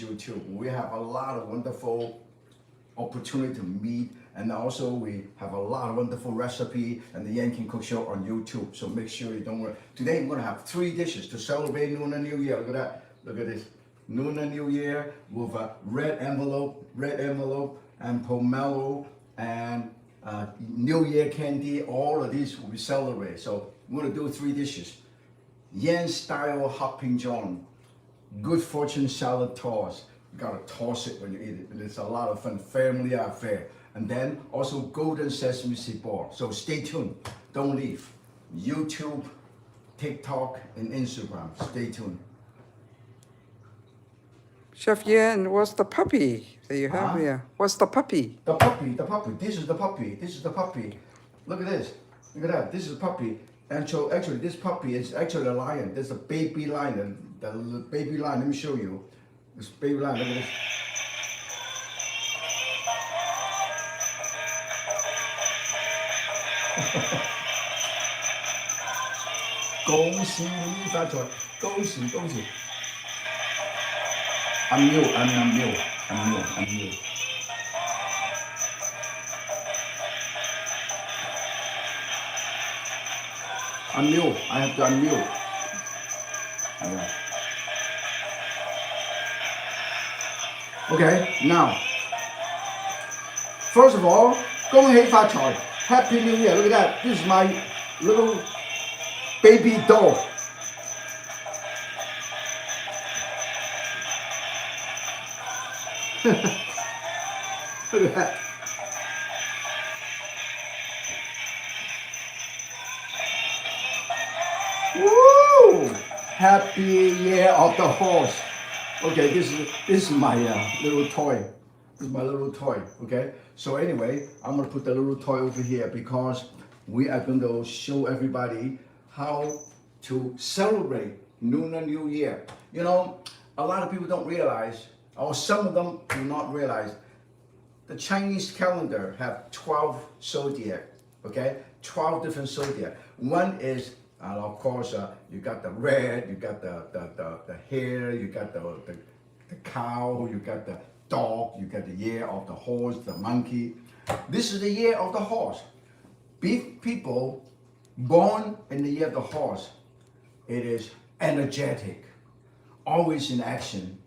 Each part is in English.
YouTube. We have a lot of wonderful opportunity to meet, and also we have a lot of wonderful recipe and the Yankee Cook Show on YouTube. So make sure you don't worry. Today we're gonna have 3 dishes to celebrate Lunar New Year. Look at that. Look at this. Lunar New Year with a red envelope, and pomelo and New Year candy. All of these will be celebrated. So we're gonna do 3 dishes. Yan style hopping john, good fortune salad toss. You gotta toss it when you eat it. It's a lot of fun, family affair. And then also golden sesame seed ball. So stay tuned, don't leave. YouTube, TikTok, and Instagram. Stay tuned. Chef Yan, what's the puppy that you have Huh? here? What's the puppy? The puppy. This is the puppy. Look at this. Look at that. This is the puppy. And so actually, this puppy is actually a lion. There's a baby lion. The baby lion. Let me show you. This baby lion. Look at this.恭喜你发财，恭喜恭喜。I'm mute. I have to unmute. Yeah. Okay, now, first of all, 恭喜发财, Happy New Year. Look at that. This is my little baby doll. Look at that. Woo! Happy Year of the Horse. Okay, this is my little toy. This is my little toy. Okay. So anyway, I'm gonna put the little toy over here because we are going to show everybody how to celebrate Lunar New Year. You know, a lot of people don't realize, or some of them do not realize, the Chinese calendar have 12 zodiac. Okay, 12 different zodiac. One is of course, you got the red, you got the hare, you got the cow, you got the dog, you got the year of the horse, the monkey. This is the year of the horse. People born in the year of the horse, it is energetic, always in action,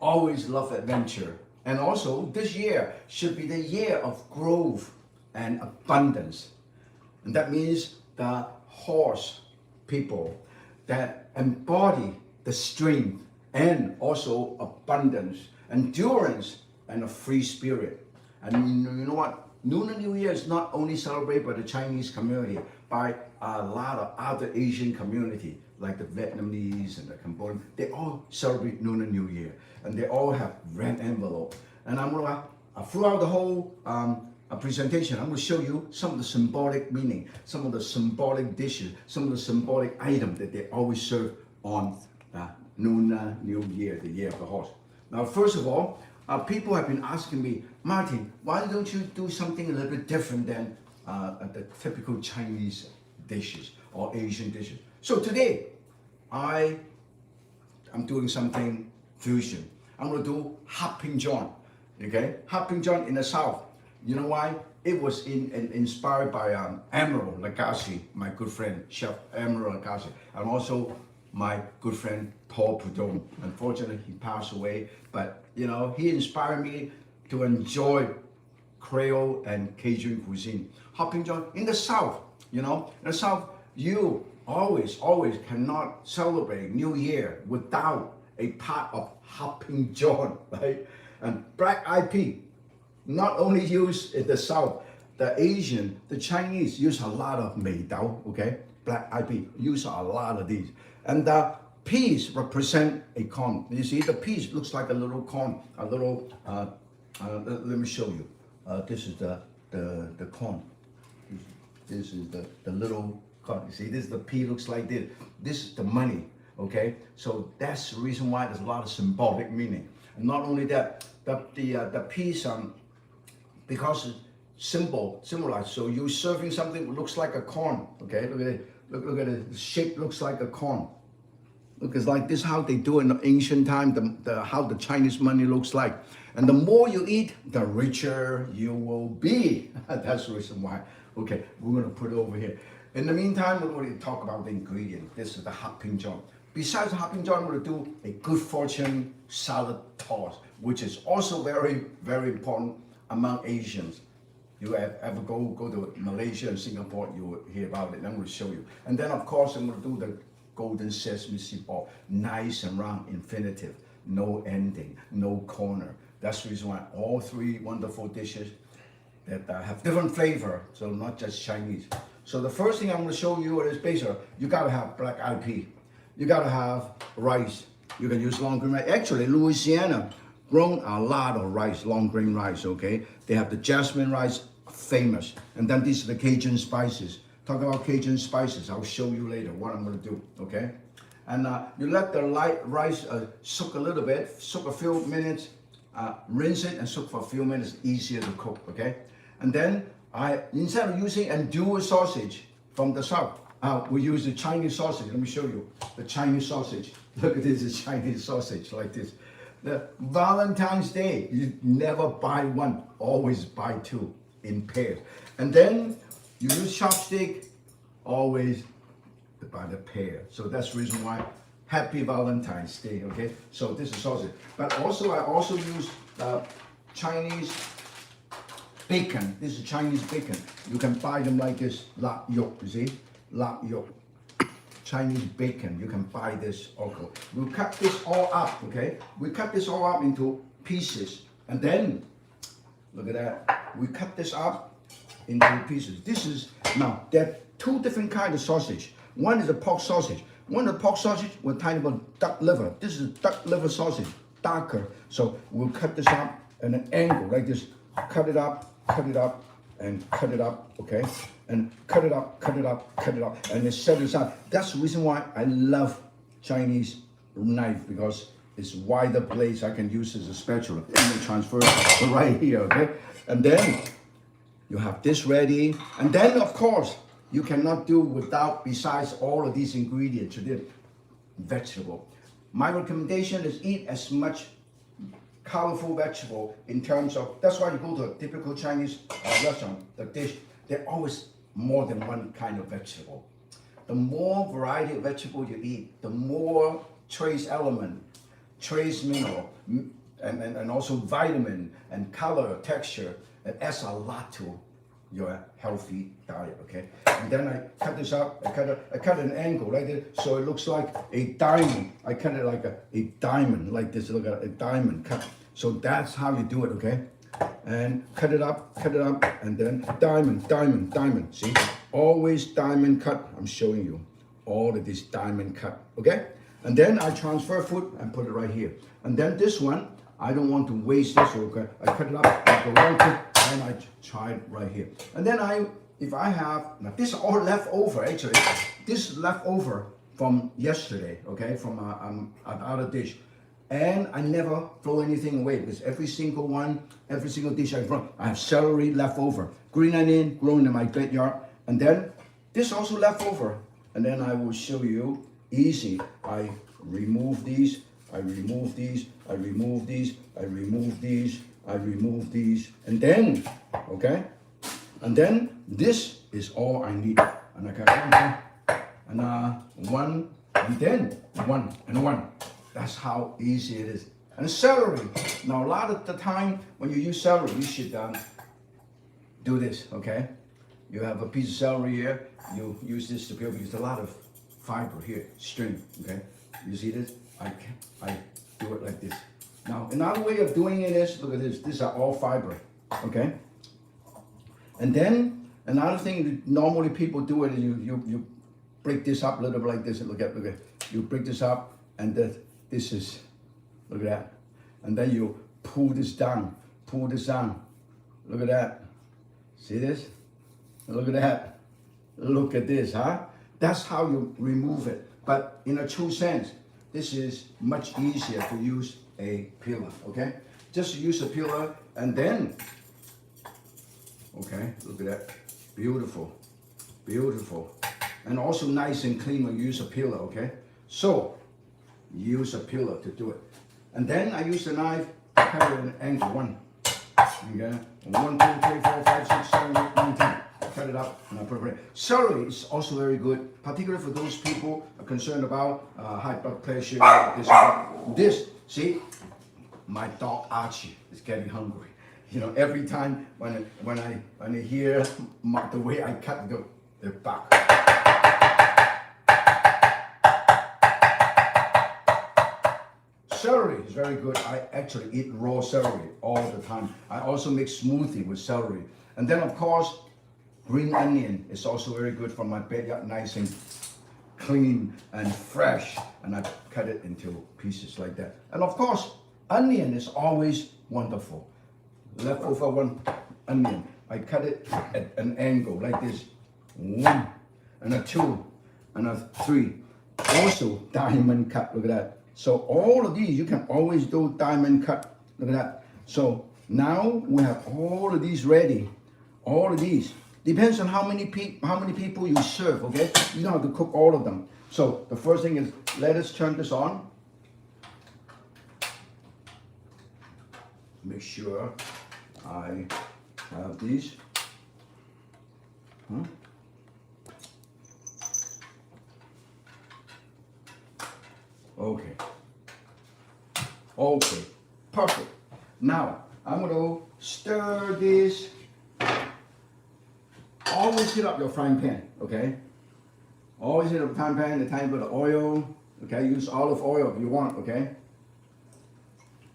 always love adventure. And also, this year should be the year of growth and abundance. And that means the horse people that embody the strength and also abundance, endurance, and a free spirit. And you know what? Lunar New Year is not only celebrated by the Chinese community, by a lot of other Asian community, like the Vietnamese and the Cambodian. They all celebrate Lunar New Year, and they all have red envelope. And I'm gonna, throughout the whole presentation, I'm going to show you some of the symbolic meaning, some of the symbolic dishes, some of the symbolic items that they always serve on Lunar New Year, the year of the horse. Now, first of all, people have been asking me, Martin, why don't you do something a little bit different than the typical Chinese dishes or Asian dishes? So today, I'm doing something fusion. I'm going to do hopping john. Okay, hopping john in the South. You know why? It was inspired by Emerald Lagasse, my good friend, Chef Emerald Lagasse, and also my good friend Paul Prudhomme. Unfortunately, he passed away, but you know, he inspired me to enjoy Creole and Cajun cuisine. Hopping john in the South, you know, in the South, you always cannot celebrate New Year without a pot of hopping john, right? And black eyed pea. Not only used in the South, the Asian, the Chinese use a lot of mei dao, okay? Black eyed pea, use a lot of these. And the peas represent a corn. You see, the peas looks like a little corn, a little, let me show you. This is the corn. This is the little corn. You see, this is the pea, looks like this. This is the money, okay? So that's the reason why there's a lot of symbolic meaning. And not only that, the peas, because it's symbolized. So you're serving something that looks like a corn. Okay, look at it. Look at it. The shape looks like a corn. Look, it's like this how they do in the ancient time, how the Chinese money looks like. And the more you eat, the richer you will be. That's the reason why. Okay, we're gonna put it over here. In the meantime, we're going to talk about the ingredient. This is the hot pink john. Besides the hot pink john, we're gonna do a good fortune salad toss, which is also very, very important among Asians. You ever go to Malaysia and Singapore, you will hear about it. I'm going to show you. And then, of course, I'm going to do the golden sesame seed ball. Nice and round, infinitive. No ending, no corner. That's the reason why all three wonderful dishes that have different flavor, so not just Chinese. So the first thing I'm going to show you is basically, you got to have black eyed pea. You got to have rice. You can use long grain rice. Actually, Louisiana grown a lot of rice, long grain rice, okay? They have the jasmine rice, famous. And then these are the Cajun spices. Talk about Cajun spices. I'll show you later what I'm going to do, okay? And you let the light rice soak a little bit, soak a few minutes, rinse it and soak for a few minutes, easier to cook, okay? And then instead of using andouille sausage from the south, we use the Chinese sausage. Let me show you the Chinese sausage. Look at this, the Chinese sausage like this. The Valentine's Day, you never buy one, always buy two in pairs. And then you use chopstick, always by the pair. So that's the reason why. Happy Valentine's Day, okay? So this is sausage. But also, I also use Chinese bacon. This is Chinese bacon. You can buy them like this, lap yolk, you see? Lap yolk. Chinese bacon, you can buy this also. We cut this all up, okay? We cut this all up into pieces. And then, look at that. We cut this up into pieces. This is, now, there are two different kinds of sausage. One is a pork sausage. One of the pork sausage with tiny bit of duck liver. This is duck liver sausage, darker. So we'll cut this up at an angle like this. Cut it up, and cut it up, okay? And cut it up, and then set it aside. That's the reason why I love Chinese knife, because it's wider blades. I can use as a spatula. And then transfer it right here, okay? And then you have this ready. And then, of course, you cannot do without, besides all of these ingredients, you did vegetable. My recommendation is eat as much colorful vegetable in terms of, that's why you go to a typical Chinese restaurant, the dish, they're always more than one kind of vegetable. The more variety of vegetable you eat, the more trace element, trace mineral, and also vitamin and color, texture, it adds a lot to your healthy diet, okay? And then I cut this up, I cut an angle like this, so it looks like a diamond. I cut it like a diamond, like this, look at a diamond cut. So that's how you do it, okay? And cut it up, and then diamond, see? Always diamond cut, I'm showing you all of this diamond cut, okay? And then I transfer food and put it right here. And then this one, I don't want to waste this, okay? I cut it up, I go right to, and I try it right here. And then if I have, now this is all leftover actually. This is leftover from yesterday, okay? From another dish. And I never throw anything away because every single dish I throw, I have celery left over. Green onion grown in my backyard. And then this also left over. And then I will show you easy. I remove these, I remove these, I remove these, I remove these, I remove these. And then, okay? And then this is all I need. And I cut one, and then one, and one. That's how easy it is. And celery. Now, a lot of the time when you use celery, you should do this, okay? You have a piece of celery here. You use this to peel because there's a lot of fiber here, string, okay? You see this? I do it like this. Now, another way of doing it is, look at this. These are all fiber, okay? And then another thing that normally people do it is you break this up a little bit like this. Look at. You break this up, and this is, look at that. And then you pull this down. Look at that. See this? Look at that. Look at this, huh? That's how you remove it. But in a true sense, this is much easier to use a peeler, okay? Just use a peeler and then, okay, look at that. Beautiful, beautiful. And also nice and clean when you use a peeler, okay? So, use a pillow to do it. And then I use the knife to cut it in angle 1. Okay? 1, 2, 3, 4, 5, 6, 7, 8, 9, 10. Cut it up and I put it in. Celery is also very good, particularly for those people are concerned about high blood pressure. This, see, my dog Archie is getting hungry. You know, every time when I hear the way I cut the back. Celery is very good. I actually eat raw celery all the time. I also make smoothie with celery. And then of course, green onion is also very good for my backyard, nice and clean and fresh. And I cut it into pieces like that. And of course, onion is always wonderful. Leftover one onion, I cut it at an angle like this. 1 and a 2 and a 3. Also diamond cut, look at that. So all of these, you can always do diamond cut, look at that. So now we have all of these ready, all of these. Depends on how many people you serve, okay? You don't have to cook all of them. So the first thing is, let us turn this on. Make sure I have these. Okay. Okay, perfect. Now, I'm gonna stir this. Always heat up your frying pan, okay? Always heat up the frying pan, a tiny bit of oil, okay? Use olive oil if you want, okay?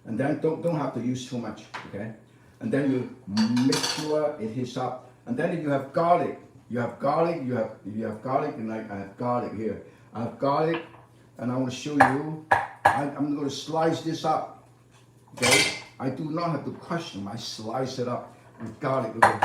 And then don't have to use too much, okay? And then you make sure it heats up. And then if you have garlic, you have garlic, you have garlic, and I have garlic here. I have garlic, and I want to show you. I'm going to slice this up, okay? I do not have to crush them. I slice it up with garlic. Okay?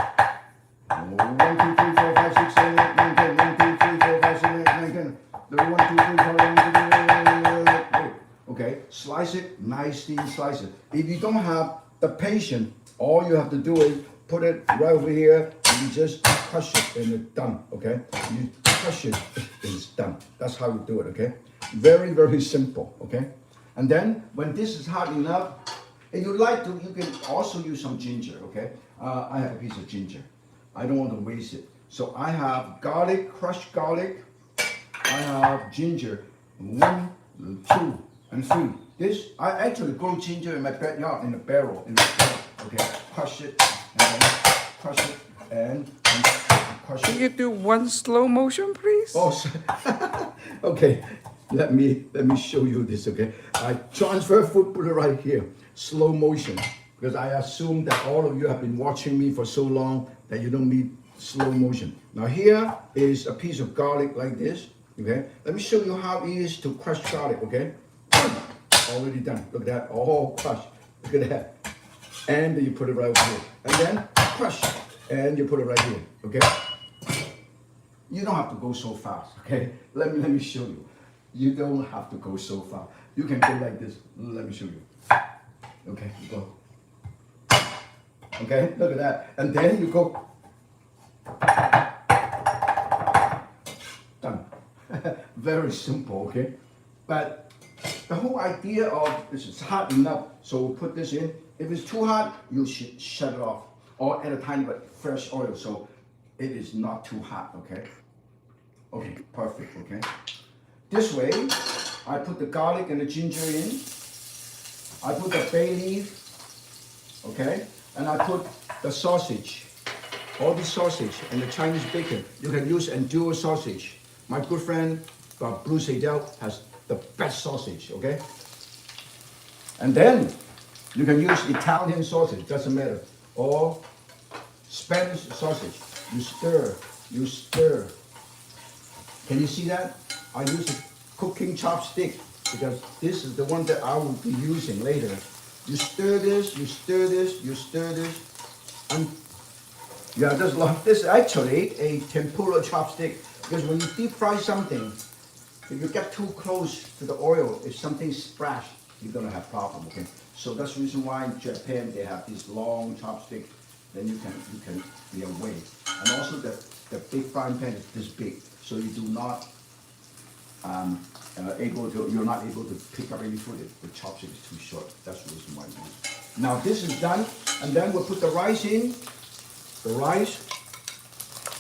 1, 2, 3, 4, 5, 6, 7, 8, 9, 10. 1, 2, 3, 4, 5, 6, 8, 9, 10. 1, 2, 3, 4, 5, 6, 8, 9, 10. Okay, slice it, nicely slice it. If you don't have the patience, all you have to do is put it right over here, and you just crush it, and it's done, okay? You crush it, it's done. That's how you do it, okay? Very, very simple, okay? And then, when this is hot enough, if you like to, you can also use some ginger, okay? I have a piece of ginger. I don't want to waste it. So I have garlic, crushed garlic. I have ginger, 1, 2, and 3. This, I actually grow ginger in my backyard in a barrel, okay? Crush it, and then crush it, and crush it. Can you do one slow motion, please? Oh, okay. Let me show you this, okay? I transfer food, put it right here, slow motion, because I assume that all of you have been watching me for so long that you don't need slow motion. Now here is a piece of garlic like this, okay? Let me show you how it is to crush garlic, okay? Already done. Look at that, all crushed. Look at that. And then you put it right here. And then crush, and you put it right here, okay? You don't have to go so fast, okay? Let me show you. You don't have to go so far. You can go like this. Let me show you. Okay, you go. Okay, look at that. And then you go. Done. Very simple, okay? But the whole idea of this is hot enough, so we'll put this in. If it's too hot, you should shut it off. Or add a tiny bit fresh oil so it is not too hot, okay? Okay, perfect, okay? This way, I put the garlic and the ginger in. I put the bay leaf, okay? And I put the sausage, all the sausage and the Chinese bacon. You can use enduro sausage. My good friend, Bruce Adele, has the best sausage, okay? And then, you can use Italian sausage, doesn't matter. Or Spanish sausage. You stir, you stir. Can you see that? I use a cooking chopstick because this is the one that I will be using later. You stir this, you stir this, you stir this, and yeah, this is actually a tempura chopstick because when you deep fry something, if you get too close to the oil, if something splash, you're gonna have problem. Okay, so that's the reason why in Japan they have these long chopsticks. Then you can be away, and also the big frying pan is this big, so you do not you're not able to pick up any food. The chopstick is too short. That's the reason why. Now this is done, and then we'll put the rice in. The rice,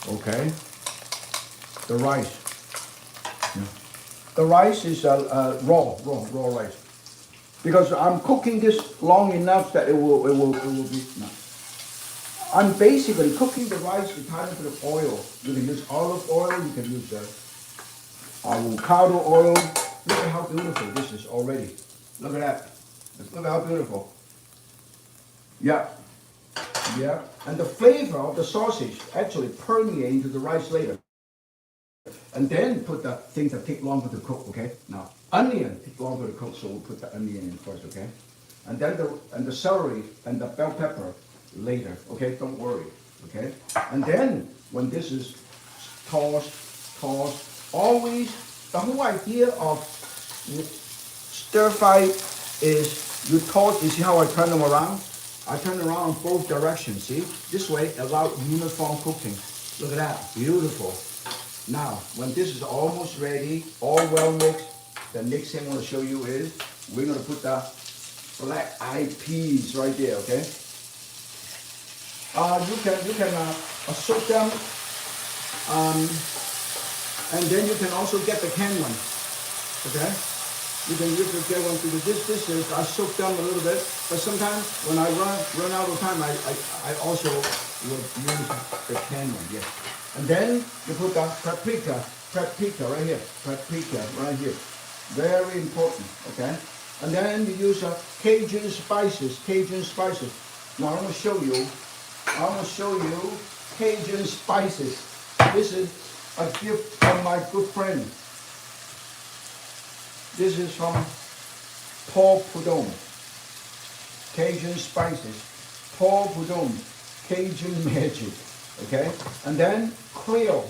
okay. The rice. Yeah. The rice is raw rice. Because I'm cooking this long enough that it will be. No. I'm basically cooking the rice with tiny bit of oil. You can use olive oil. You can use avocado oil. Look at how beautiful this is already. Look at that. Look at how beautiful. Yeah. Yeah. And the flavor of the sausage actually permeate into the rice later. And then put the things that take longer to cook, okay? Now, onion take longer to cook, so we'll put the onion in first, okay? And then the celery and the bell pepper later, okay? Don't worry, okay? And then when this is tossed, always the whole idea of stir fry is you toss. You see how I turn them around? I turn around in both directions, see? This way allow uniform cooking. Look at that, beautiful. Now, when this is almost ready, all well mixed, the next thing I want to show you is we're going to put the black eyed peas right there, okay? You can soak them, and then you can also get the canned one, okay? You can get one through this is, I soak them a little bit, but sometimes when I run out of time, I also will use the canned one, yes. And then you put the paprika right here, very important, okay? And then you use Cajun spices. Now I'm gonna show you Cajun spices. This is a gift from my good friend. This is from Paul Prudhomme. Cajun spices, Paul Prudhomme, Cajun magic. Okay, and then Creole,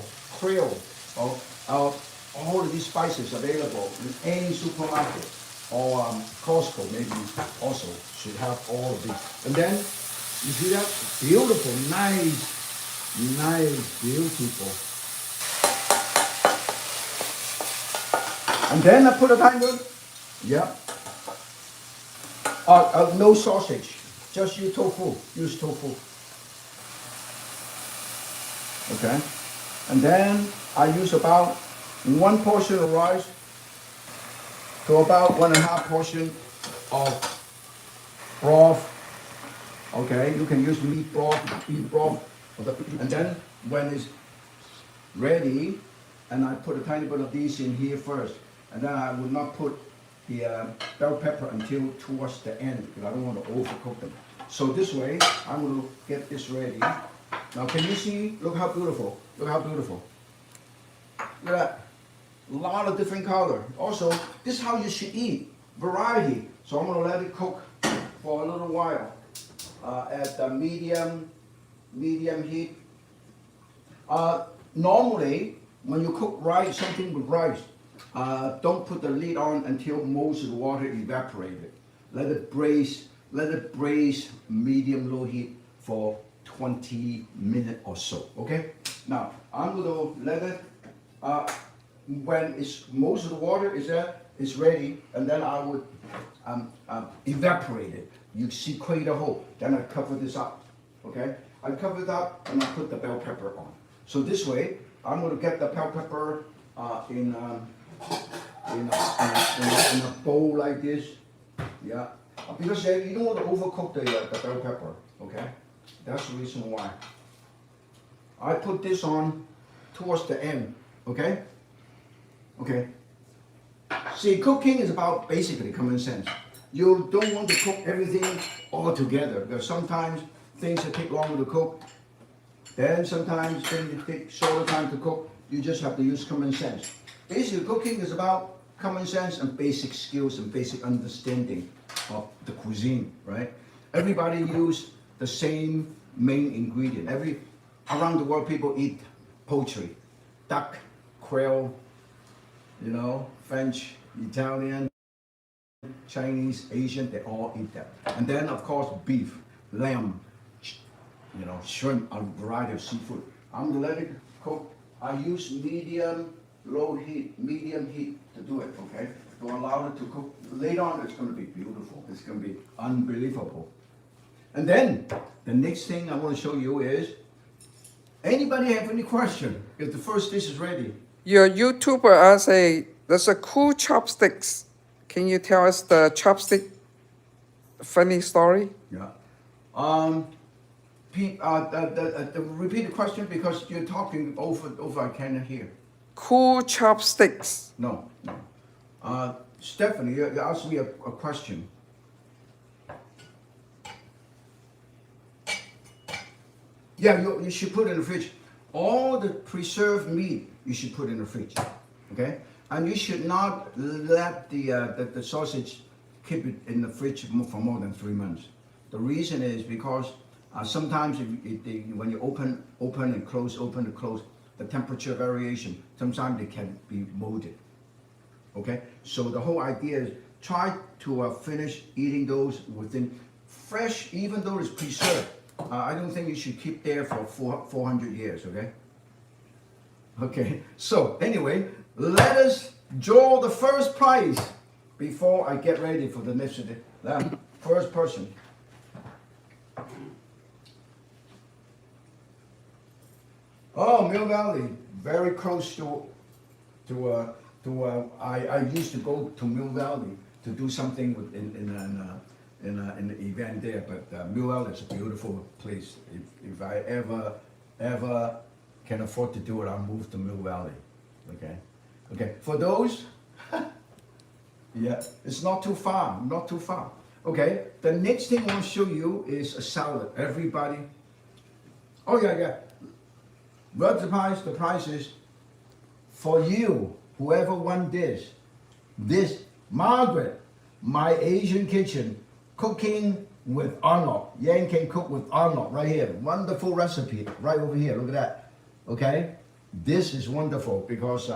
all of these spices available in any supermarket or Costco maybe also should have all of these. And then you see that beautiful, nice, beautiful. And then I put a timer. Yeah. No sausage, just use tofu. Okay, and then I use about 1 portion of rice to about 1.5 portion of broth. Okay, you can use meat broth, and then when it's ready, and I put a tiny bit of these in here first, and then I will not put the bell pepper until towards the end because I don't want to overcook them. So this way, I'm going to get this ready. Now can you see, look how beautiful. Look at that. A lot of different color. Also, this is how you should eat, variety. So I'm gonna let it cook for a little while at the medium heat. Normally, when you cook rice, something with rice, don't put the lid on until most of the water evaporated. Let it braise medium-low heat for 20 minutes or so, okay? Now, I'm going to let it, when most of the water is there, it's ready, and then I would evaporate it. You see, create a hole, then I cover this up, okay? I cover it up, and I put the bell pepper on. So this way, I'm going to get the bell pepper in a bowl like this, yeah? Because you don't want to overcook the bell pepper, okay? That's the reason why. I put this on towards the end, okay? Okay. See, cooking is about basically common sense. You don't want to cook everything all together because sometimes things that take longer to cook, then sometimes things that take shorter time to cook. You just have to use common sense. Basically, cooking is about common sense and basic skills and basic understanding of the cuisine, right? Everybody use the same main ingredient. Around the world, people eat poultry, duck, quail, French, Italian, Chinese, Asian, they all eat that. And then, of course, beef, lamb, shrimp, a variety of seafood. I'm gonna let it cook. I use medium low heat, medium heat to do it, okay? To allow it to cook. Later on, it's going to be beautiful. It's going to be unbelievable. And then, the next thing I want to show you is, anybody have any question? If the first dish is ready. Your YouTuber asked there's a cool chopsticks. Can you tell us the chopstick funny story? Yeah. Repeat the question because you're talking over I cannot hear. Cool chopsticks. No. Stephanie, you asked me a question. Yeah, you should put in the fridge. All the preserved meat you should put in the fridge, okay? And you should not let the sausage keep it in the fridge for more than 3 months. The reason is because sometimes when you open and close, the temperature variation, sometimes they can be molded. Okay, so the whole idea is try to finish eating those within fresh, even though it's preserved. I don't think you should keep there for 400 years. Okay. Okay. So anyway, let us draw the first prize before I get ready for the next first person. Oh, Mill Valley, very close to I used to go to Mill Valley to do something in an event there, but Mill Valley is a beautiful place. If I ever can afford to do it, I'll move to Mill Valley. Okay. For those, yeah, it's not too far. Okay. The next thing I want to show you is a salad. Everybody. Oh yeah. What's the price? The price is for you. Whoever won this, Margaret, my Asian kitchen, cooking with Arnold. Yan can cook with Arnold right here. Wonderful recipe right over here. Look at that. Okay, this is wonderful because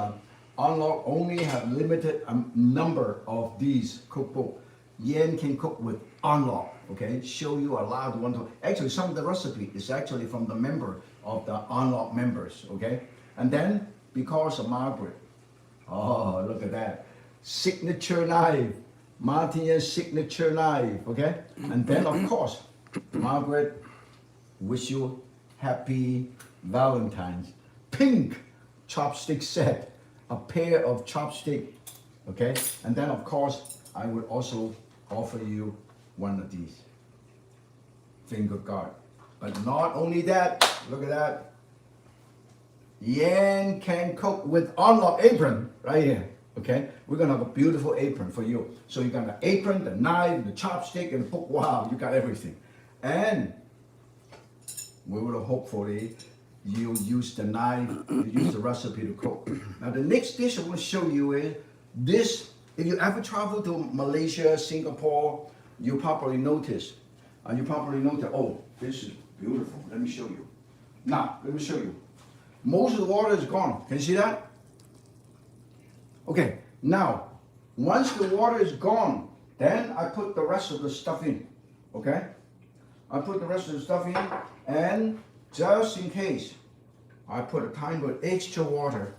Arnold only have limited number of these cookbook. Yan can cook with Arnold. Okay, show you a lot of wonderful. Actually, some of the recipe is actually from the member of the Arnold members. Okay, and then because of Margaret. Oh, look at that. Signature knife. Martin's signature knife. Okay? And then, of course, Margaret, wish you happy Valentine's. Pink chopstick set. A pair of chopstick. Okay? And then, of course, I would also offer you one of these. Finger guard. But not only that, look at that. Yan can cook with Arnold apron right here. Okay, we're gonna have a beautiful apron for you. So you got the apron, the knife, the chopstick, and the book. Wow, you got everything. And we will hopefully you use the knife, you use the recipe to cook. Now the next dish I want to show you is this. If you ever travel to Malaysia, Singapore, you probably notice. Oh, this is beautiful. Let me show you. Now let me show you. Most of the water is gone. Can you see that? Okay, now, once the water is gone, then I put the rest of the stuff in. Okay? I put the rest of the stuff in, and just in case, I put a tiny bit extra water,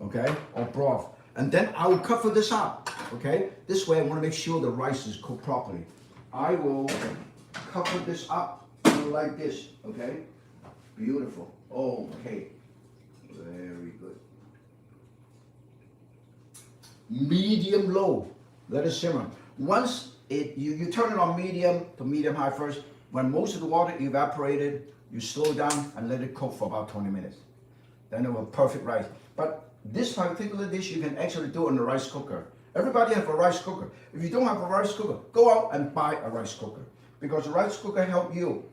okay, or broth. And then I will cover this up, okay? This way I want to make sure the rice is cooked properly. I will cover this up like this, okay? Beautiful. Okay. Very good. Medium low. Let it simmer. Once you turn it on medium to medium high first. When most of the water evaporated, you slow down and let it cook for about 20 minutes. Then it will perfect rice. But this particular dish you can actually do in the rice cooker. Everybody have a rice cooker. If you don't have a rice cooker, go out and buy a rice cooker. Because the rice cooker help you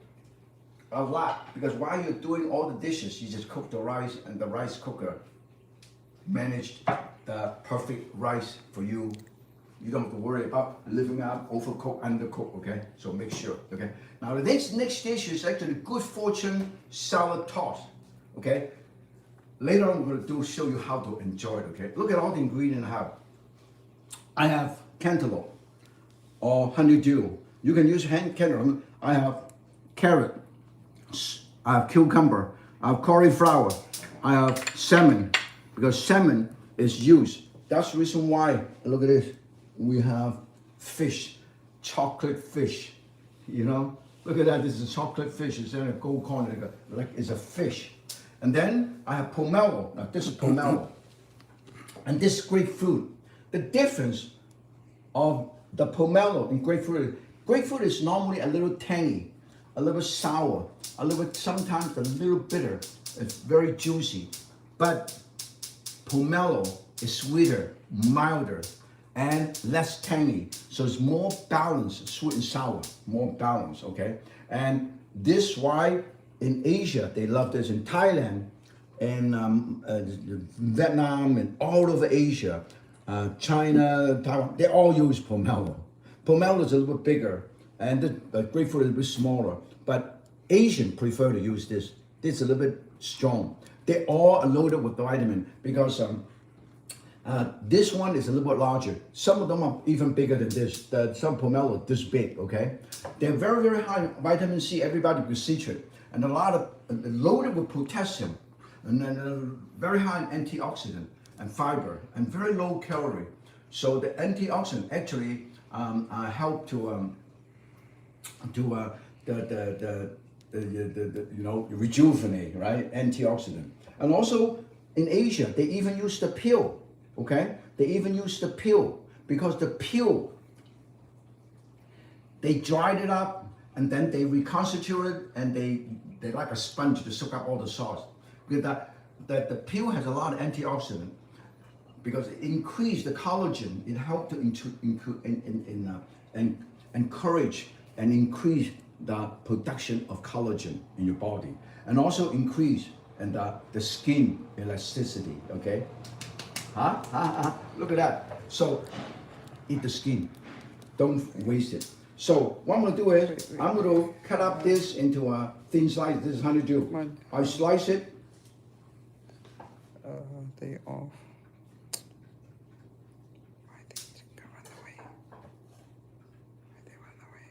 a lot. Because while you're doing all the dishes, you just cook the rice, and the rice cooker managed the perfect rice for you. You don't have to worry about living out, overcook, undercook, okay? So make sure, okay? Now the next dish is actually Good Fortune salad toss, okay? Later on I'm going to show you how to enjoy it, okay? Look at all the ingredients I have. I have cantaloupe or honeydew. You can use cantaloupe. I have carrot. I have cucumber. I have cauliflower. I have salmon, because salmon is used. That's the reason why, look at this, we have fish, chocolate fish, you know? Look at that, this is a chocolate fish, it's in a gold coin, like it's a fish. And then I have pomelo, now this is pomelo. And this grapefruit. The difference of the pomelo and grapefruit is normally a little tangy, a little sour, a little sometimes a little bitter. It's very juicy. But pomelo is sweeter, milder, and less tangy. So it's more balanced, sweet and sour, more balanced, okay? And this why in Asia, they love this. In Thailand, and Vietnam, and all over Asia, China, Taiwan, they all use pomelo. Pomelo is a little bit bigger, and the grapefruit is a bit smaller. But Asian prefer to use this. This is a little bit strong. They all are loaded with vitamin because this one is a little bit larger. Some of them are even bigger than this. Some pomelo this big, okay? They're very, very high in vitamin C. Everybody can see it. And a lot of loaded with potassium, and then very high in antioxidant and fiber, and very low calorie. So the antioxidant actually help to you know, rejuvenate, right? Antioxidant. And also in Asia, they even use the peel, okay? They even use the peel because the peel, they dried it up and then they reconstitute it, and they like a sponge to soak up all the sauce. Because the peel has a lot of antioxidant because it increases the collagen. It helps to encourage and increase the production of collagen in your body, and also increase the skin elasticity, okay? Look at that. So eat the skin, don't waste it. So what I'm gonna do is, I'm gonna cut up this into a thin slice. This is honeydew. I slice it. They off. Why did they run away? Why they run away?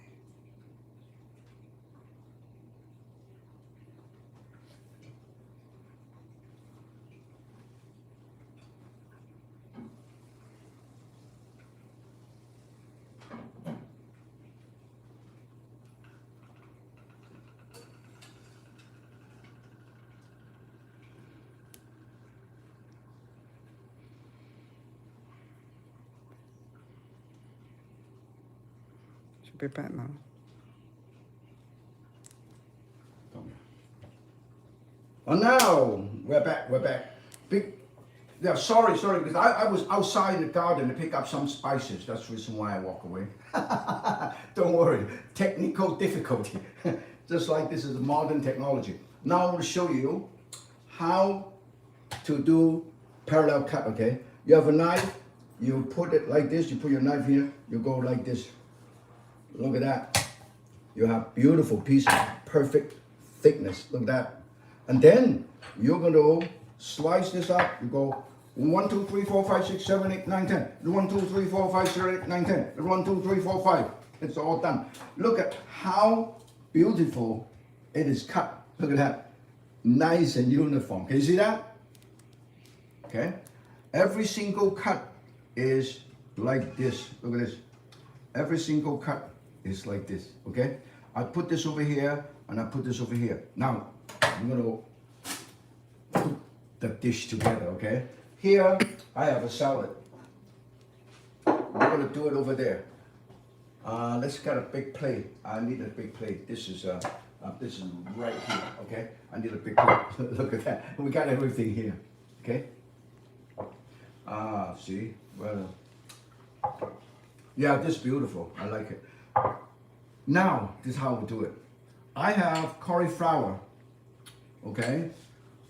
Should be back now. Oh, now we're back. Yeah, sorry, because I was outside the garden to pick up some spices. That's the reason why I walk away. Don't worry, technical difficulty. Just like this is modern technology. Now I'm going to show you how to do parallel cut, okay? You have a knife, you put it like this, you put your knife here, you go like this. Look at that. You have beautiful pieces, perfect thickness. Look at that. And then you're going to slice this up. You go 1, 2, 3, 4, 5, 6, 7, 8, 9, 10. 1, 2, 3, 4, 5, 6, 7, 8, 9, 10. 1, 2, 3, 4, 5. It's all done. Look at how beautiful it is cut. Look at that. Nice and uniform. Can you see that? Okay. Every single cut is like this. Look at this. Every single cut is like this. Okay. I put this over here and I put this over here. Now I'm going to put the dish together. Okay. Here I have a salad. I'm going to do it over there. Let's get a big plate. I need a big plate. This is right here. Okay. I need a big plate. Look at that. We got everything here. Okay. See? Well, yeah, this is beautiful. I like it. Now, this is how we do it. I have cauliflower. Okay.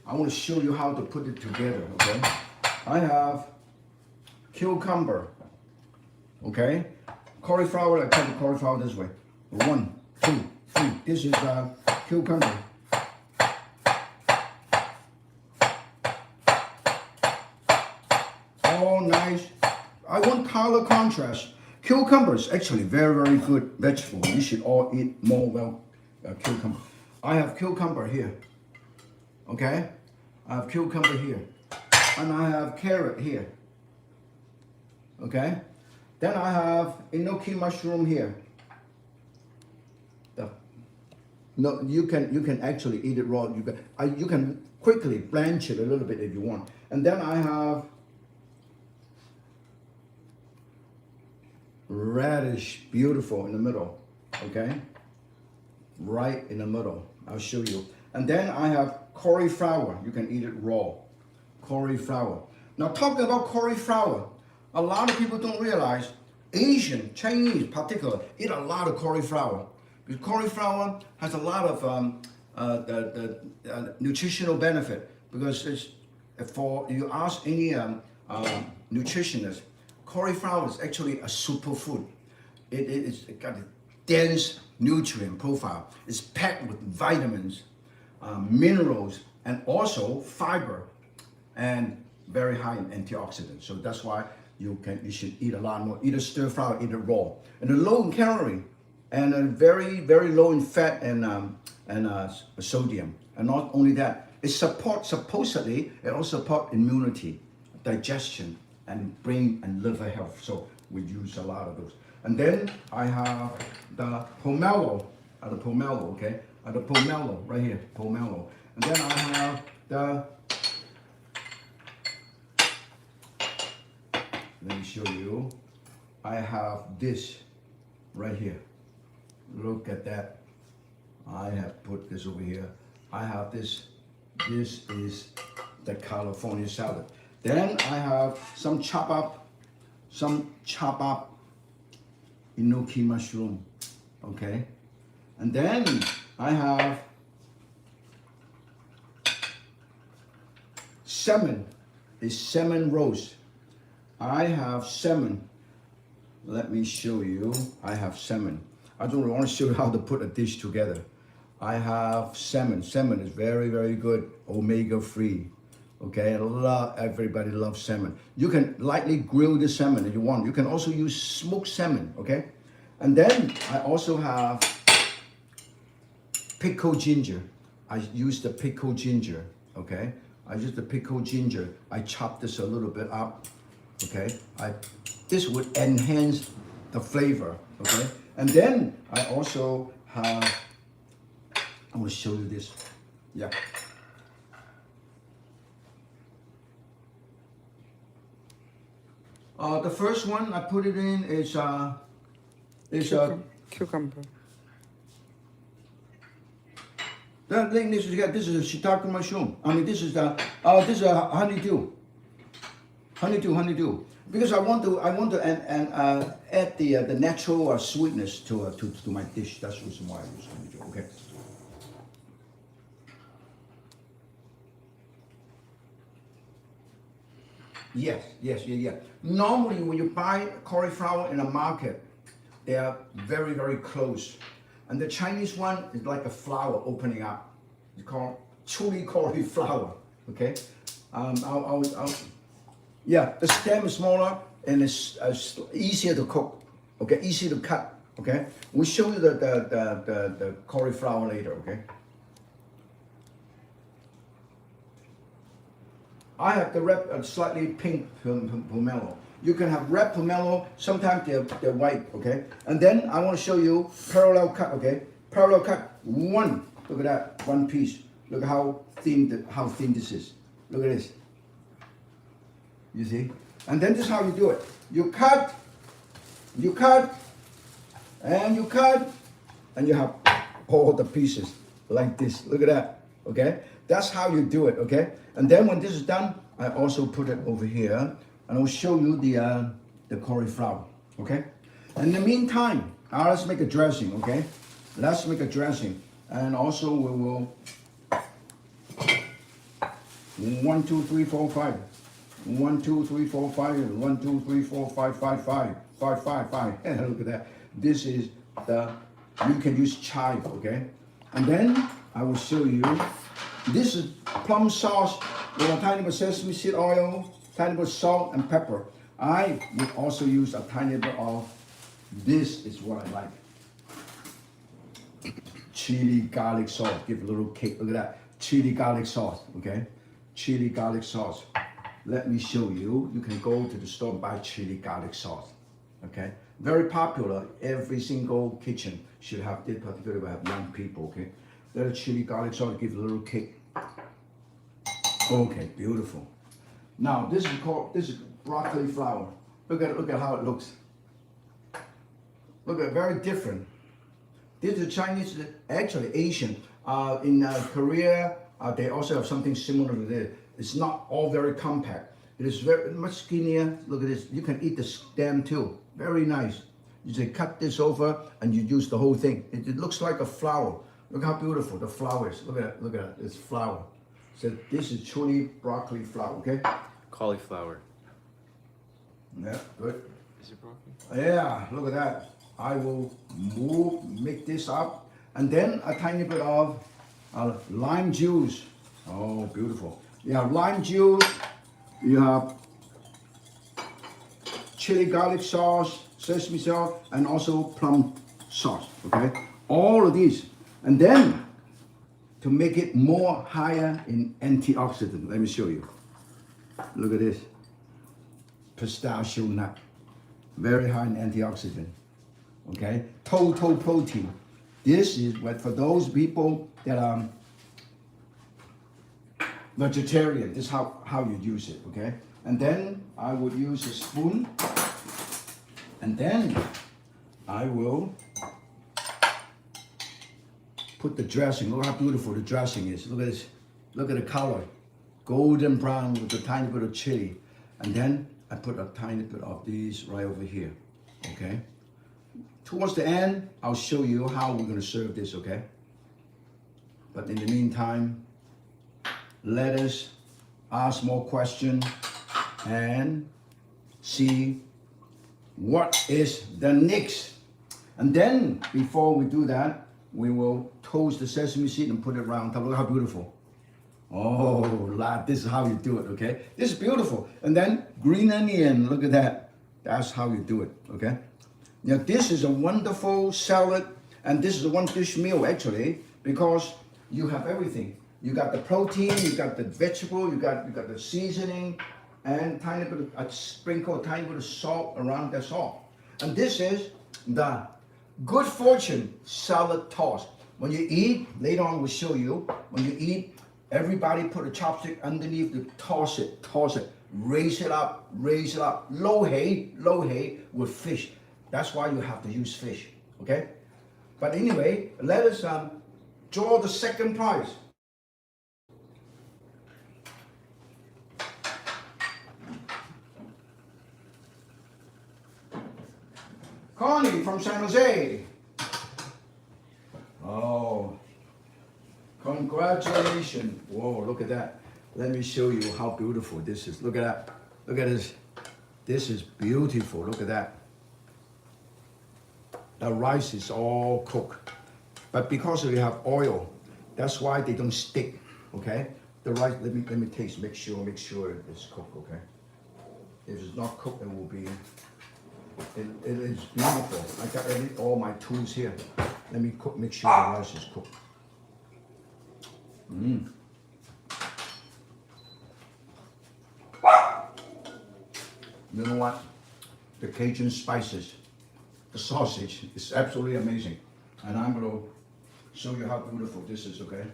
I want to show you how to put it together. Okay. I have cucumber. Okay. Cauliflower, I cut the cauliflower this way. 1, 2, 3. This is cucumber. All nice. I want color contrast. Cucumber is actually very, very good vegetable. You should all eat more cucumber. I have cucumber here. Okay? I have cucumber here. and I have carrot here. Okay? Then I have enoki mushroom here. No, you can actually eat it raw. You can quickly blanch it a little bit if you want. And then I have radish, beautiful in the middle. Okay, right in the middle. I'll show you. And then I have cauliflower. You can eat it raw. Cauliflower. Now talking about cauliflower, a lot of people don't realize Asian, Chinese particular, eat a lot of cauliflower. Because cauliflower has a lot of nutritional benefit. Because it's, for you ask any nutritionist, cauliflower is actually a superfood. It's got a dense nutrient profile. It's packed with vitamins, minerals, and also fiber, and very high in antioxidants. So that's why you should eat a lot more. Eat a stir fry, eat it raw, and a low in calorie, and very low in fat and sodium. And not only that, it supposedly it also support immunity, digestion, and brain and liver health. So we use a lot of those. And then I have the pomelo, okay, the pomelo right here, pomelo. And then I have the, let me show you. I have this right here. Look at that. I have put this over here. I have this. This is the California salad. Then I have some chop up enoki mushroom. Okay. And then I have salmon. It's salmon roast. I have salmon. Let me show you. I have salmon. I don't want to show you how to put a dish together. I have salmon. Salmon is very good, omega free. Okay, everybody loves salmon. You can lightly grill the salmon if you want. You can also use smoked salmon. Okay, and then I also have pickled ginger. I use the pickled ginger. Okay, I use the pickled ginger. I chop this a little bit up. Okay, this would enhance the flavor. Okay, and then I also have, I will show you this. Yeah. The first one I put it in is cucumber. This is a shiitake mushroom. I mean, this is a honeydew. Honeydew. Because I want to add the natural sweetness to my dish. That's the reason why I use honeydew. Okay. Yes. Normally, when you buy cauliflower in a market, they are very close. And the Chinese one is like a flower opening up. It's called chili cauliflower. Okay. Yeah, the stem is smaller and it's easier to cook. Okay, easy to cut. Okay. We'll show you the cauliflower later. Okay. I have the red, slightly pink pomelo. You can have red pomelo, sometimes they're white, okay? And then I want to show you parallel cut, okay? Parallel cut, one, look at that, one piece. Look at how thin this is. Look at this. You see? And then this is how you do it. You cut, and you have all the pieces like this. Look at that, okay? That's how you do it, okay? And then when this is done, I also put it over here, and I'll show you the cauliflower, okay? In the meantime, let's make a dressing, okay? Let's make a dressing, and also we will 1, 2, 3, 4, 5. 1, 2, 3, 4, 5. 1, 2, 3, 4, 5, 5, 5. 5, 5, 5. Look at that. This is you can use chive, okay? And then I will show you. This is plum sauce with a tiny bit of sesame seed oil, tiny bit of salt and pepper. I would also use a tiny bit of, this is what I like. Chili garlic sauce. Give a little kick. Look at that. Chili garlic sauce, okay? Chili garlic sauce. let me show you. You can go to the store and buy chili garlic sauce. Okay, very popular. Every single kitchen should have this, particularly if I have young people. Okay, little chili garlic sauce give a little kick. Okay, beautiful. Now this is broccoli flour. Look at how it looks. Look at very different. This is Chinese, actually Asian. In Korea, they also have something similar to this. It's not all very compact. It is very much skinnier. Look at this. You can eat the stem too. Very nice. You just cut this over and you use the whole thing. It looks like a flower. Look how beautiful the flower is. Look at it. Look at it. It's flower. So this is truly broccoli flour. Okay. Cauliflower. Yeah. Good. Is it broccoli? Yeah. Look at that. I will make this up, and then a tiny bit of lime juice. Oh, beautiful. You have lime juice, you have chili garlic sauce, sesame sauce, and also plum sauce, okay? All of these. And then, to make it more higher in antioxidant, let me show you. Look at this. Pistachio nut. Very high in antioxidant. Okay, total protein. This is what for those people that are vegetarian. This is how you use it. Okay, and then I would use a spoon, and then I will put the dressing. Look how beautiful the dressing is. Look at this. Look at the color, golden brown with a tiny bit of chili, and then I put a tiny bit of these right over here. Okay. Towards the end, I'll show you how we're going to serve this, okay? But in the meantime, let us ask more questions and see what is the next. And then, before we do that, we will toast the sesame seed and put it around top. Look how beautiful. Oh, lad, this is how you do it, okay? This is beautiful. And then, green onion, look at that. That's how you do it, okay? Now this is a wonderful salad, and this is a one-dish meal actually, because you have everything. You got the protein, you got the vegetable, you got the seasoning, and tiny bit of a sprinkle, a tiny bit of salt around. That's all. And this is the good fortune salad toss. When you eat, later on we'll show you. When you eat, everybody put a chopstick underneath to toss it, raise it up, low hay with fish. That's why you have to use fish, okay? But anyway, let us draw the second prize. Connie from San Jose. Oh, congratulations. Whoa, look at that. Let me show you how beautiful this is. Look at that. Look at this. This is beautiful. Look at that. The rice is all cooked, but because we have oil, that's why they don't stick. Okay, the rice. Let me taste. Make sure it's cooked. Okay, if it's not cooked, it will be. It is beautiful. I got all my tools here. Let me cook. Make sure the rice is cooked. You know what? The Cajun spices. The sausage is absolutely amazing, and I'm going to show you how beautiful this is, okay?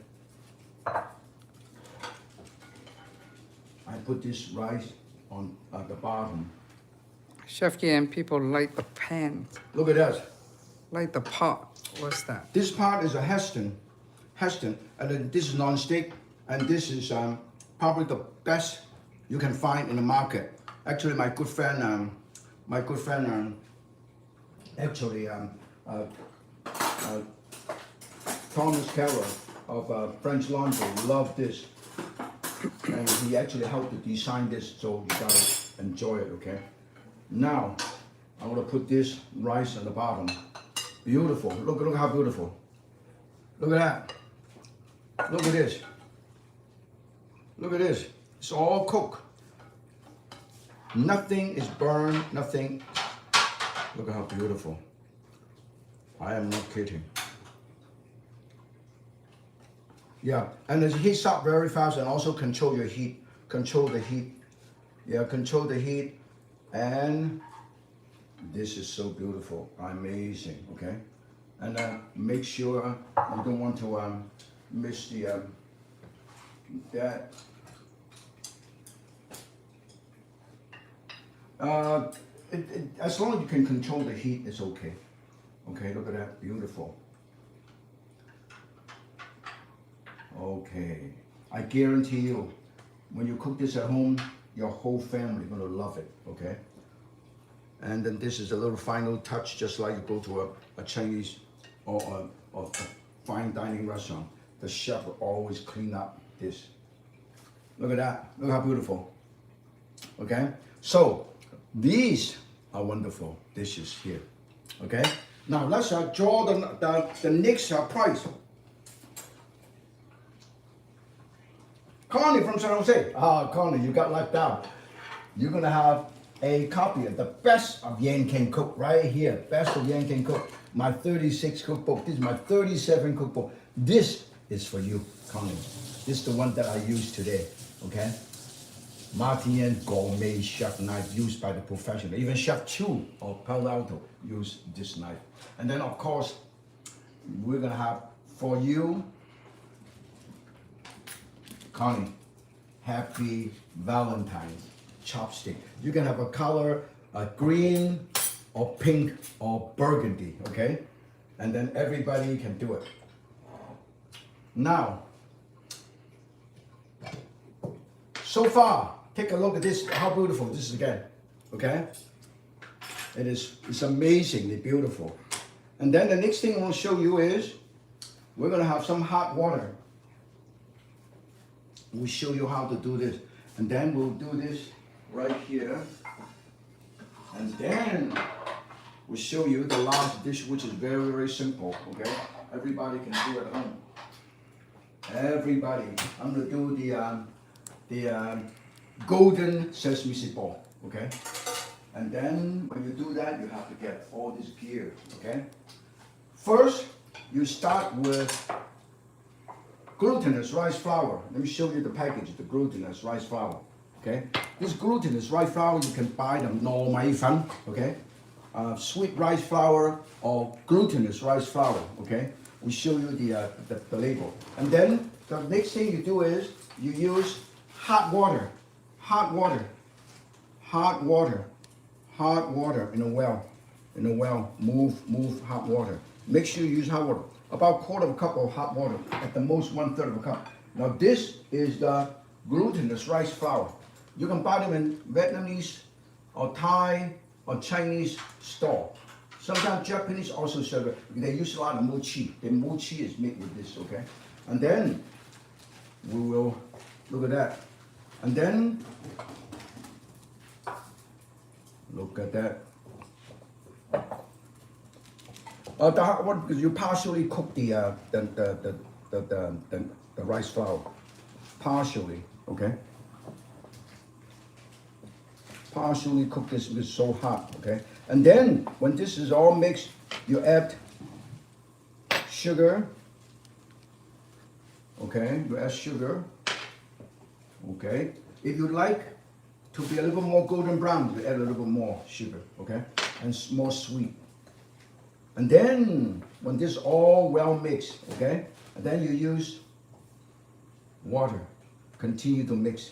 I put this rice on at the bottom. Chef Yan, people like the pan, Look at that. like the pot. What's that? This part is a Heston, and then this is non-stick, and this is probably the best you can find in the market. Actually, my good friend, Thomas Carroll of French Laundry loved this, and he actually helped to design this, so you gotta enjoy it, okay? Now, I'm gonna put this rice on the bottom. Beautiful, look how beautiful. Look at that. Look at this. Look at this. It's all cooked. Nothing is burned, nothing. Look at how beautiful. I am not kidding. Yeah, and it heats up very fast, and also control your heat, control the heat. Yeah, control the heat, and this is so beautiful, amazing. Okay, and make sure you don't want to miss the that. As long as you can control the heat, it's okay. Okay, look at that, beautiful. Okay, I guarantee you, when you cook this at home, your whole family gonna love it. Okay, and then this is a little final touch, just like you go to a Chinese or a fine dining restaurant. The chef will always clean up this. Look at that. Look how beautiful. Okay, so these are wonderful dishes here. Okay, now let's draw the next price. Connie from San Jose. Ah, Connie, you got left out. You're gonna have a copy of the best of Yan Can Cook right here. Best of Yan Can Cook. My 36 cookbook. This is my 37 cookbook. This is for you, Connie. This is the one that I use today. Okay. Martin Yan gourmet chef knife used by the professional. Even Chef Chu or Palo Alto use this knife. And then of course, we're gonna have for you, Connie, happy Valentine's chopstick. You can have a color, green or pink or burgundy, okay? And then everybody can do it. Now, so far, take a look at this, how beautiful this is again, okay? It's amazingly beautiful. And then the next thing I want to show you is, we're gonna have some hot water. We'll show you how to do this. And then we'll do this right here. And then we'll show you the last dish, which is very, very simple, okay? Everybody can do it at home. Everybody. I'm gonna do the golden sesame seed ball, okay? And then when you do that, you have to get all this gear, okay? First, you start with glutinous rice flour. Let me show you the package, the glutinous rice flour, okay? This glutinous rice flour, you can buy them 糯米粉, okay? Sweet rice flour or glutinous rice flour, okay? We show you the label. And then the next thing you do is you use hot water in a well, move hot water. Make sure you use hot water, about quarter of a cup of hot water, at the most 1/3 of a cup. Now this is the glutinous rice flour. You can buy them in Vietnamese or Thai or Chinese store. Sometimes Japanese also serve it. They use a lot of mochi. The mochi is made with this, okay? And then we will look at that. And then look at that. The hot water, because you partially cook the rice flour, partially, okay? Partially cook this because it's so hot, okay? And then when this is all mixed, you add sugar, okay? You add sugar, okay? If you like to be a little bit more golden brown, you add a little bit more sugar, okay? And more sweet. And then, when this all well mixed, okay, and then you use water. Continue to mix.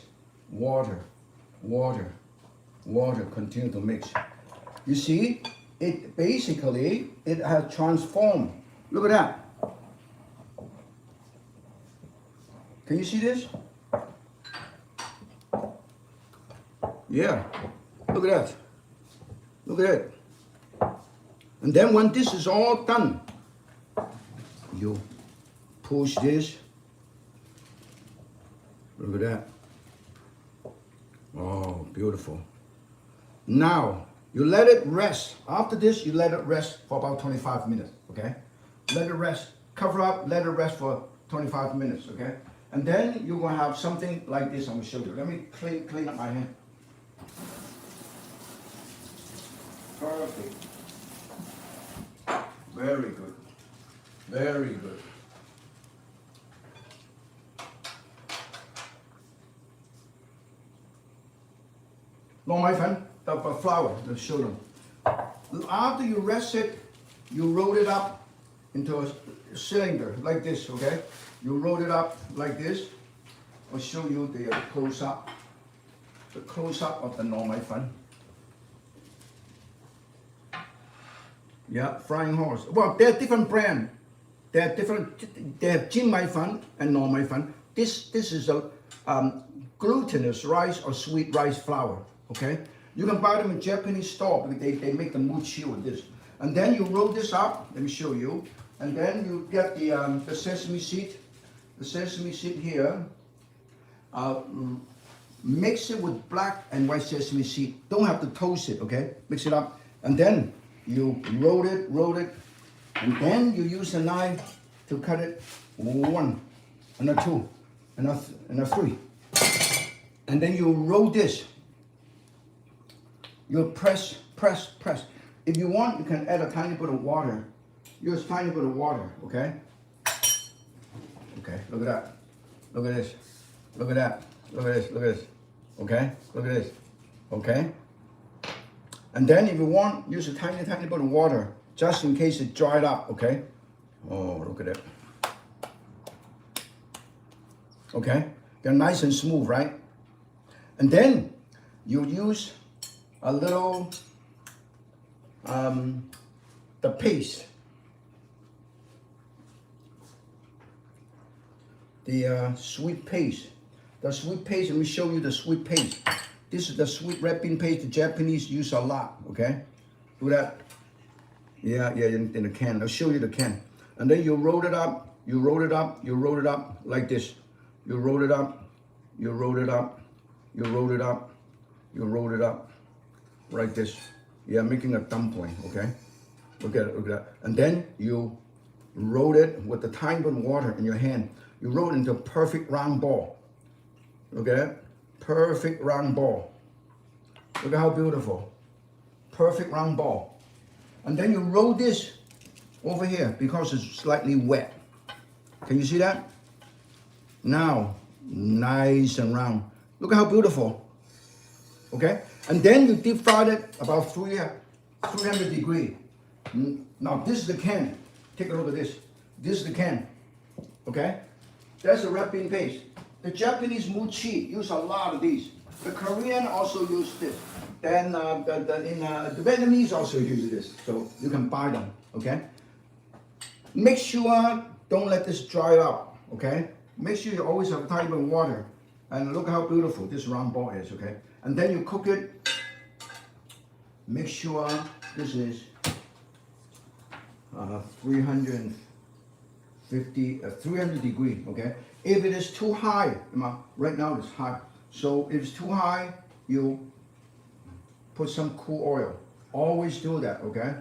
Water, continue to mix. You see, it basically, it has transformed. Look at that. Can you see this? Yeah, look at that. Look at it. And then when this is all done, you push this. Look at that. Oh, beautiful. Now, you let it rest. After this, you let it rest for about 25 minutes, okay? Let it rest. Cover up, let it rest for 25 minutes, okay? And then you're gonna have something like this. I'm gonna show you. Let me clean up my hand. Perfect. Very good. Very good. normal fan, the flour, let's show them. After you rest it, you roll it up into a cylinder like this, okay? You roll it up like this. I'll show you the close-up. The close-up of the normal fan. Yeah, frying horse. Well, they're different brand. They're different. They have Jin Mai Fan and normal fan. This is a glutinous rice or sweet rice flour. Okay, you can buy them in Japanese store. They make the mochi with this. And then you roll this up. Let me show you. And then you get the sesame seed. The sesame seed here. Mix it with black and white sesame seed. Don't have to toast it. Okay, mix it up, and then you roll it, and then you use a knife to cut it 1, and a 2, and a 3. And then you roll this. You press. If you want, you can add a tiny bit of water. Use a tiny bit of water, okay? Okay, look at that. Look at this. Look at that. Look at this. Look at this. Okay, look at this. Okay? And then if you want, use a tiny bit of water just in case it dried up, okay? Oh, look at it. Okay? They're nice and smooth, right? And then you use a little, the paste. The sweet paste. The sweet paste, let me show you the sweet paste. This is the sweet red bean paste the Japanese use a lot, okay? Do that. Yeah, in the can. I'll show you the can. And then you roll it up, you roll it up, you roll it up like this. You roll it up, you roll it up, you roll it up, you roll it up, like this. Yeah, making a dumpling, okay? Look at it, look at that. And then you roll it with the tiny bit of water in your hand. You roll it into a perfect round ball. Look at it. Perfect round ball. Look at how beautiful. Perfect round ball. And then you roll this over here because it's slightly wet. Can you see that? Now, nice and round. Look at how beautiful. Okay? And then you deep fry it about 300 degrees. Now this is the can. Take a look at this. This is the can. Okay? That's the red bean paste. The Japanese mochi use a lot of these. The Korean also use this. Then the Vietnamese also use this. So you can buy them, okay? Make sure don't let this dry up, okay? Make sure you always have a tiny bit of water. And look how beautiful this round ball is, okay? And then you cook it. Make sure this is 300 degrees, okay? If it is too high, right now it's high. So if it's too high, you put some cool oil. Always do that, okay?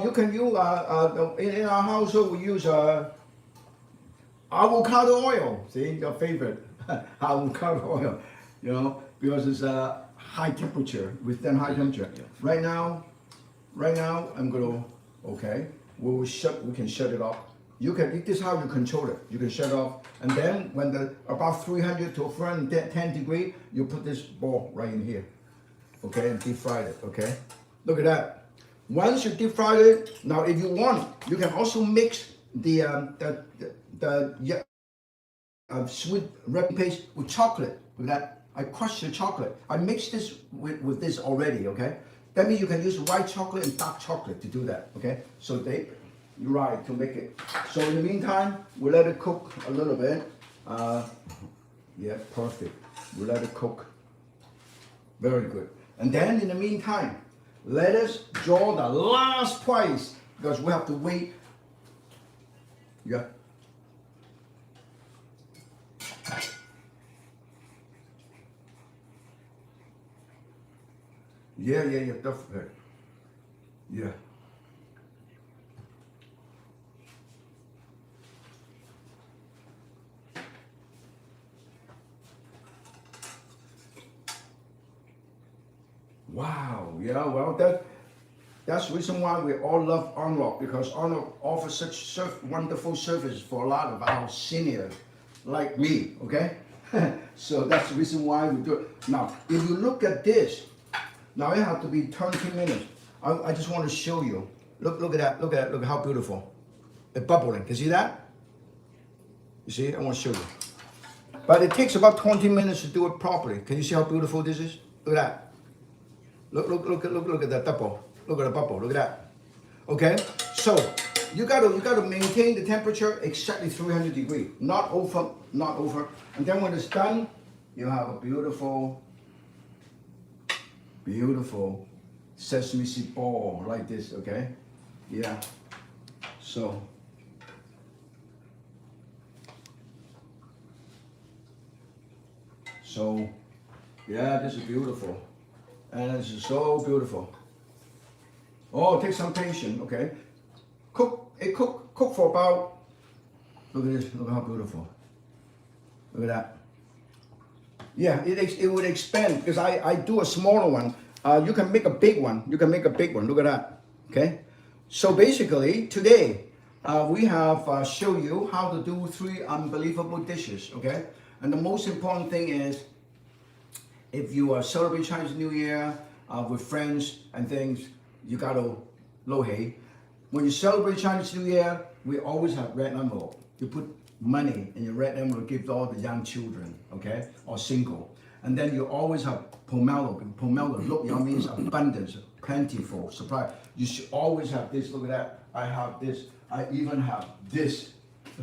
You can use, in our household we use avocado oil. See, your favorite, avocado oil. You know, because it's high temperature, within high temperature. Yeah. Right now, I'm gonna, okay, we can shut it off. You can, this is how you control it. You can shut it off, and then when the about 300 to 410 degrees, you put this ball right in here, okay, and deep fry it. Okay, look at that. Once you deep fry it, now if you want, you can also mix the sweet red bean paste with chocolate. With that, I crushed the chocolate. I mixed this with this already. Okay, that means you can use white chocolate and dark chocolate to do that. Okay, so you're right to make it. So in the meantime, we let it cook a little bit. Yeah, perfect. We let it cook. Very good. And then in the meantime, let us draw the last price because we have to wait. Yeah. Yeah, definitely. Yeah. Wow, yeah, well, that's the reason why we all love Unlock, because Unlock offers such wonderful service for a lot of our seniors like me, okay? So that's the reason why we do it. Now, if you look at this, now it has to be 20 minutes. I just want to show you. Look at that, look at that, look at how beautiful. It's bubbling, can you see that? You see, I want to show you. But it takes about 20 minutes to do it properly. Can you see how beautiful this is? Look at that. Look at that bubble. Look at the bubble, look at that. Okay, so you gotta maintain the temperature exactly 300 degrees, not over. And then when it's done, you have a beautiful sesame seed ball like this. Okay, yeah. So yeah, this is beautiful, and this is so beautiful. Oh, take some patience, okay? Cook for about, look at this, look how beautiful. Look at that. Yeah, it would expand, because I do a smaller one. You can make a big one, look at that, okay? So basically, today, we have show you how to do 3 unbelievable dishes, okay? And the most important thing is, if you are celebrating Chinese New Year with friends and things, you gotta lo hei. When you celebrate Chinese New Year, we always have red envelope. You put money in your red envelope, give to all the young children, okay, or single. And then you always have pomelo. Pomelo, look, it means abundance, plentiful, supply. You should always have this. Look at that. I have this. I even have this.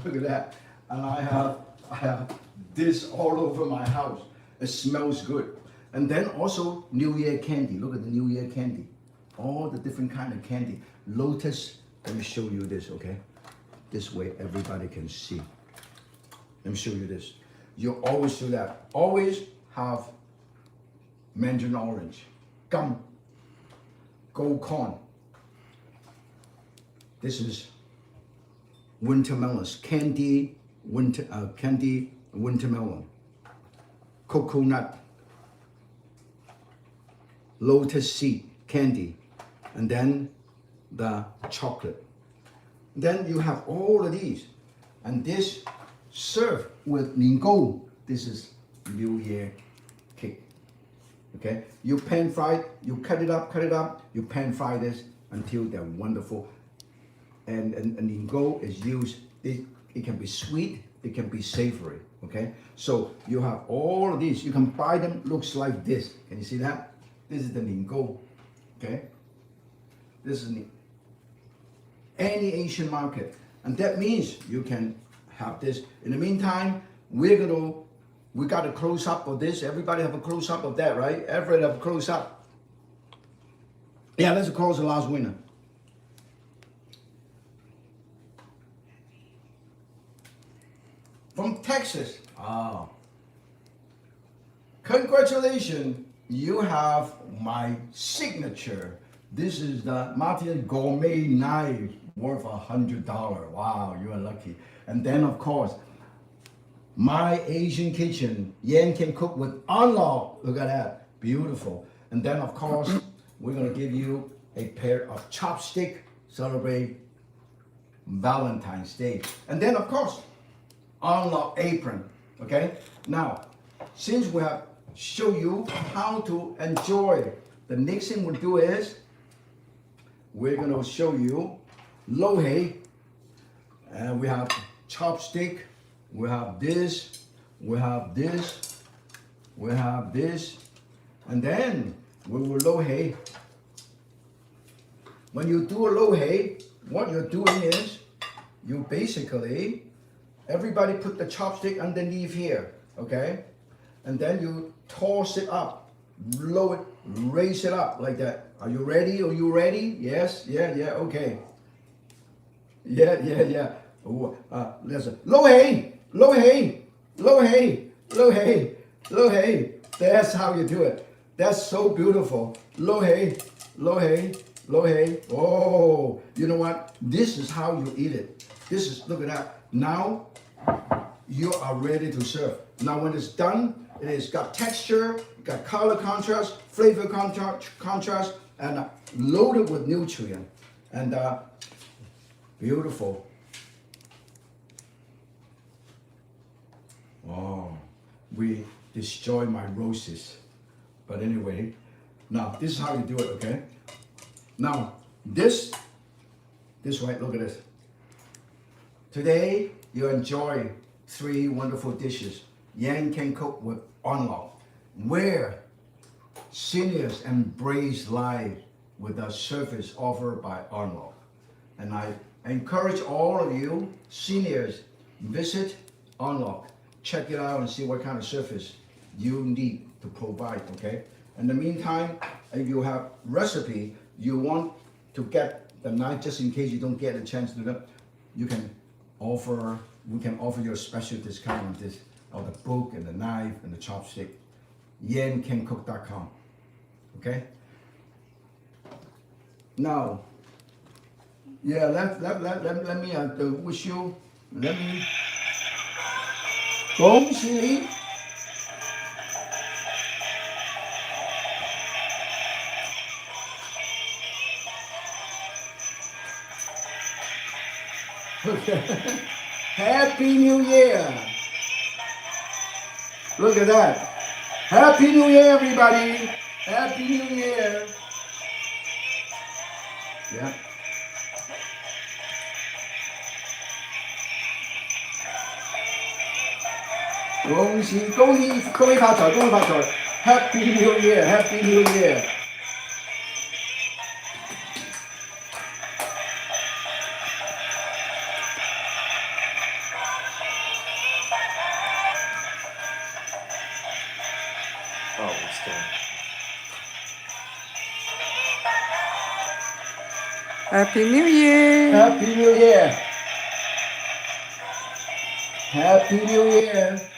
Look at that. And I have this all over my house. It smells good. And then also New Year candy. Look at the New Year candy. All the different kind of candy. Lotus, let me show you this, okay? This way everybody can see. Let me show you this. You always do that. Always have mandarin orange, gum, gold corn. This is winter melons, candy winter melon, coconut, lotus seed candy, and then the chocolate. Then you have all of these, and this served with ningou. This is New Year cake. Okay, you pan fry, you cut it up, you pan fry this until they're wonderful. And ningou is used. It can be sweet, it can be savory. Okay, so you have all of these. You can buy them. Looks like this. Can you see that? This is the ningou. Okay, this is any Asian market, and that means you can have this. In the meantime, we got a close up of this. Everybody have a close up of that, right? Everybody have a close up. Yeah, let's call the last winner. From Texas. Oh. Congratulations, you have my signature. This is the Martin Gourmet knife worth $100. Wow, you are lucky. And then of course, my Asian kitchen, Yan can cook with unlock. Look at that, beautiful. And then of course, we're gonna give you a pair of chopstick, celebrate Valentine's Day. And then of course, unlock apron, okay? Now, since we have show you how to enjoy, the next thing we'll do is, we're gonna show you lo hei, and we have chopstick, we have this, we have this, we have this, and then we will lo hei. When you do a lo hei, what you're doing is, you basically, everybody put the chopstick underneath here, okay? And then you toss it up, blow it, raise it up like that. Are you ready? Are you ready? Yes, yeah, okay. Yeah. Ooh, listen. Lo hei, lo hei, lo hei, lo hei, lo hei. That's how you do it. That's so beautiful. Lo hei, lo hei, lo hei. Oh, you know what? This is how you eat it. This is, look at that. Now, you are ready to serve. Now when it's done, it has got texture, got color contrast, flavor contrast, and loaded with nutrient. And beautiful. Oh, we destroy my roses. But anyway, now this is how you do it, okay? Now, this right, look at this. Today, you enjoy 3 wonderful dishes. Yan can cook with unlock, where seniors embrace life with a service offered by unlock. And I encourage all of you seniors, visit unlock, check it out and see what kind of service you need to provide, okay? In the meantime, if you have recipe you want to get the knife, just in case you don't get a chance to do that, we can offer you a special discount on this, of the book and the knife and the chopstick. yancancook.com. Okay? Now, yeah, let me wish you, let me, 恭喜你 Okay. Happy New Year! Look at that. Happy New Year, everybody! Happy New Year! Yeah.恭喜发财，恭喜发财 ！Happy New Year! Happy New Year! Oh, we're still. Happy New Year! Happy New Year! Happy New Year!